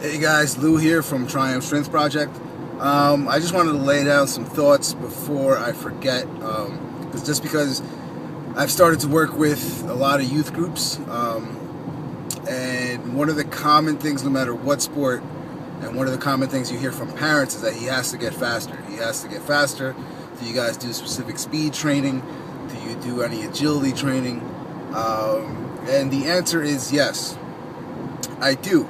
Hey guys, Lou here from Triumph Strength Project. I just wanted to lay down some thoughts before I forget, because I've started to work with a lot of youth groups, and one of the common things, no matter what sport, and one of the common things you hear from parents is that he has to get faster. He has to get faster. Do you guys do specific speed training? Do you do any agility training? And the answer is yes, I do.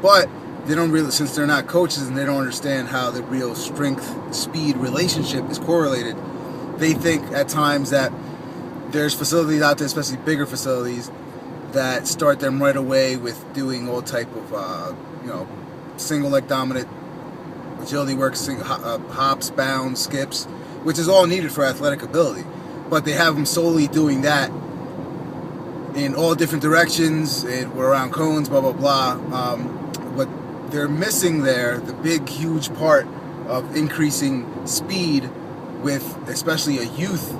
But they don't really, since they're not coaches and they don't understand how the real strength-speed relationship is correlated, they think at times that there's facilities out there, especially bigger facilities, that start them right away with doing all type of, single leg dominant agility work, hops, bounds, skips, which is all needed for athletic ability. But they have them solely doing that in all different directions, and we're around cones, blah, blah, blah. What they're missing there, the big, huge part of increasing speed with especially a youth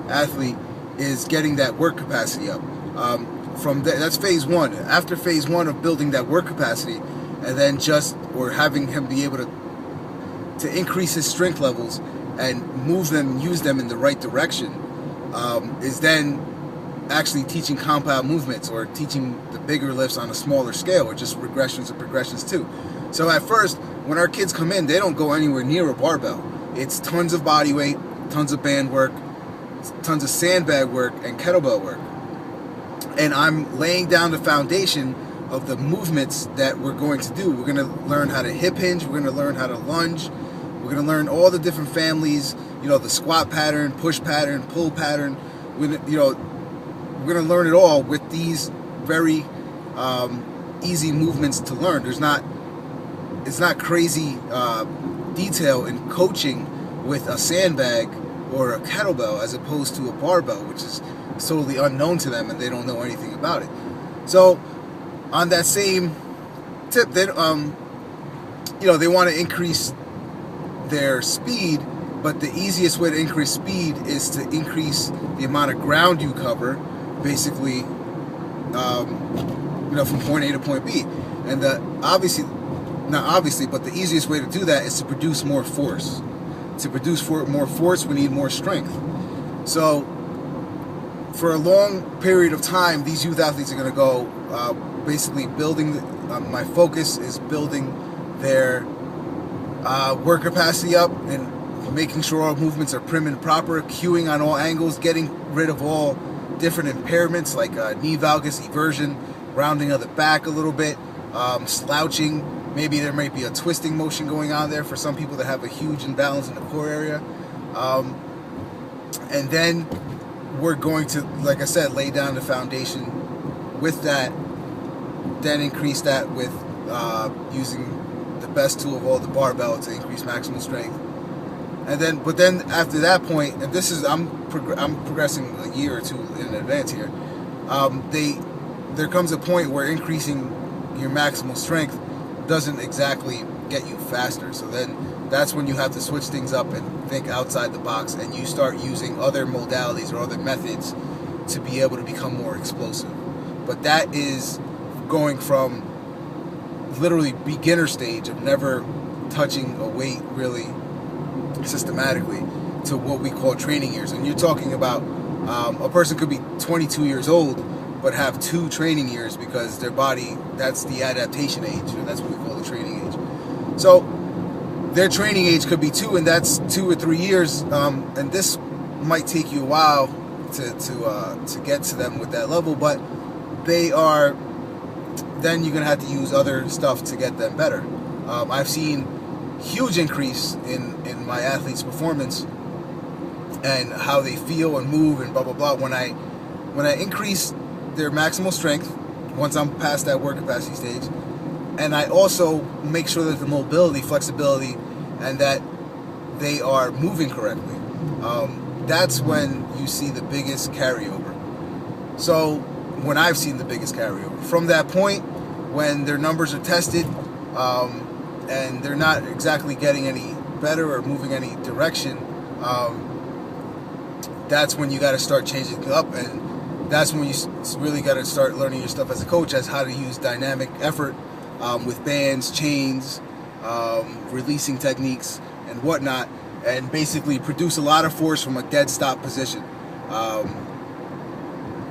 athlete, is getting that work capacity up. That's phase one. After phase one of building that work capacity, and then having him be able to increase his strength levels and use them in the right direction, is then actually teaching compound movements or teaching the bigger lifts on a smaller scale, or just regressions and progressions too. So at first, when our kids come in, they don't go anywhere near a barbell. It's tons of body weight, tons of band work, tons of sandbag work, and kettlebell work. And I'm laying down the foundation of the movements that we're going to do. We're going to learn how to hip hinge, we're going to learn how to lunge, we're going to learn all the different families, the squat pattern, push pattern, pull pattern. We're going to learn it all with these very easy movements to learn. It's not crazy detail in coaching with a sandbag or a kettlebell as opposed to a barbell, which is totally unknown to them and they don't know anything about it. So on that same tip, they want to increase their speed, but the easiest way to increase speed is to increase the amount of ground you cover, basically, from point A to point B. And not obviously, but the easiest way to do that is to produce more force. To produce more force, we need more strength. So for a long period of time, these youth athletes are going to go basically building, my focus is building their work capacity up and making sure all movements are prim and proper, cueing on all angles, getting rid of all different impairments like knee valgus, eversion, rounding of the back a little bit, slouching. Maybe there might be a twisting motion going on there for some people that have a huge imbalance in the core area. And then we're going to, like I said, lay down the foundation with that, then increase that with using the best tool of all, the barbell, to increase maximal strength. But then after that point, and this is, I'm progressing a year or two in advance here, there comes a point where increasing your maximal strength doesn't exactly get you faster. So then that's when you have to switch things up and think outside the box, and you start using other modalities or other methods to be able to become more explosive. But that is going from literally beginner stage of never touching a weight really systematically to what we call training years. And you're talking about a person could be 22 years old but have 2 training years, because their body, that's the adaptation age, or that's what we call the training age. So their training age could be 2, and that's 2 or 3 years, and this might take you a while to get to them with that level, but then you're going to have to use other stuff to get them better. I've seen huge increase in my athletes' performance and how they feel and move and blah blah blah when I increase their maximal strength once I'm past that work capacity stage, and I also make sure that the mobility, flexibility, and that they are moving correctly. That's when you see the biggest carryover. So when I've seen the biggest carryover, from that point when their numbers are tested, and they're not exactly getting any better or moving any direction, that's when you got to start changing it up, and that's when you really got to start learning your stuff as a coach, as how to use dynamic effort with bands, chains, releasing techniques, and whatnot, and basically produce a lot of force from a dead stop position.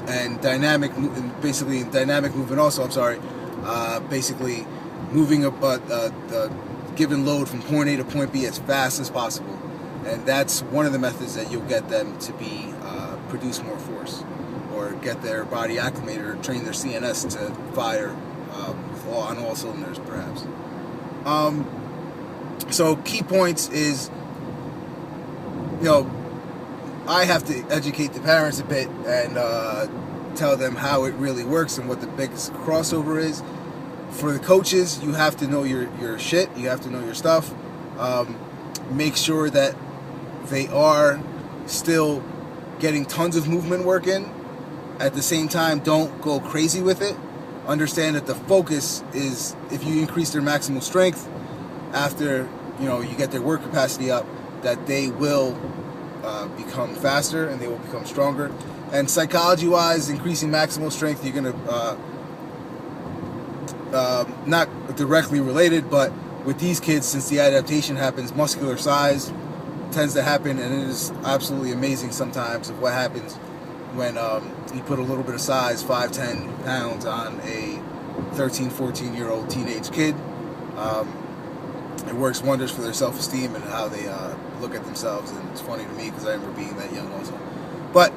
And basically in dynamic movement also, basically moving a given load from point A to point B as fast as possible. And that's one of the methods that you'll get them to be produce more force, or get their body acclimated, or train their CNS to fire on all cylinders, perhaps. So key points is, I have to educate the parents a bit and tell them how it really works and what the biggest crossover is. For the coaches, you have to know your shit. You have to know your stuff. Make sure that they are still getting tons of movement work in. At the same time, don't go crazy with it. Understand that the focus is, if you increase their maximal strength after you get their work capacity up, that they will become faster and they will become stronger. And psychology-wise, increasing maximal strength, you're going to not directly related, but with these kids, since the adaptation happens, muscular size tends to happen, and it is absolutely amazing sometimes of what happens when you put a little bit of size, 5-10 pounds, on a 13, 14-year-old teenage kid. It works wonders for their self-esteem and how they look at themselves, and it's funny to me because I remember being that young also. But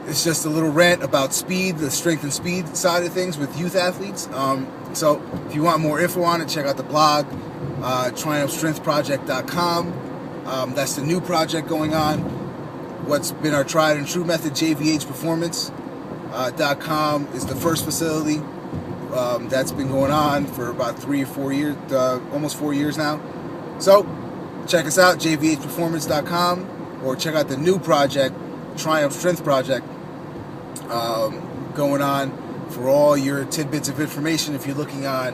it's just a little rant about speed, the strength and speed side of things with youth athletes. So if you want more info on it, check out the blog, TriumphStrengthProject.com. That's the new project going on. What's been our tried and true method, JVHPerformance.com, is the first facility. That's been going on for about 3 or 4 years, almost 4 years now. So check us out, JVHPerformance.com, or check out the new project, Triumph Strength Project, going on for all your tidbits of information if you're looking on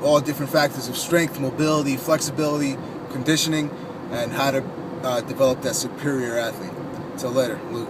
all different factors of strength, mobility, flexibility, conditioning, and how to develop that superior athlete. Till later, Lou.